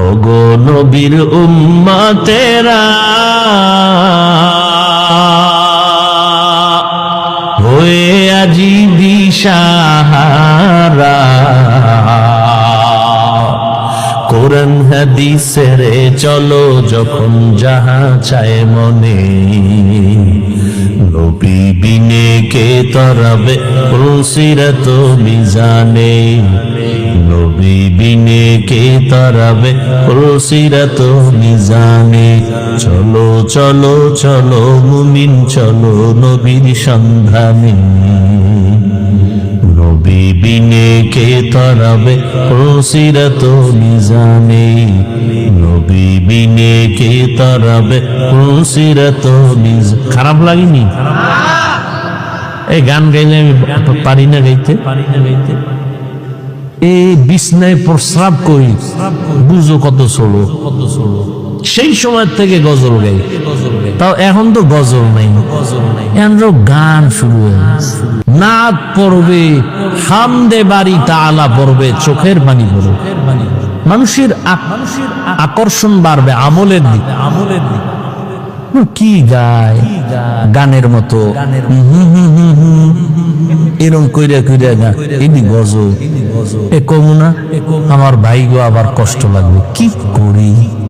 ওগো নবীর উম্মতেরা হয়ে আজি দিশাহারা, কোরআন হাদিসের চলো যখন যাহা চায় মনে, নবী বিনে কে তরাবে পুলসিরাত মিজানে, নবী বিনে কে তরাবে পুলসিরাত মিজানে। চলো চলো চলো মুমিন চলো নবীর সন্ধানে, নবী বিনে কে তরাবে পুলসিরাত মিজানে, নবী বিনে কে তরাবে পুলসিরাত মিজানে। খারাপ লাগেনি? এই গান গাইলে আমি পারি না গাইতে। এই বিছনায় প্রস্রাব করি, বুঝো কত ছোলো। সেই সময় থেকে গজল গাই, তাও এখন তো গজল নাই, এখন গান শুরু হয়ে নাচ পড়বে, হামদে বাড়ি তাআলা পড়বে, চোখের পানি পড়বে, মানুষের আকর্ষণ বাড়বে আমলের দিকে। কি গায় গানের মতো এরম কইরা কইরা গা, এদি গজল। এ কমু না, আমার ভাই গো আবার কষ্ট লাগবে, কি করি।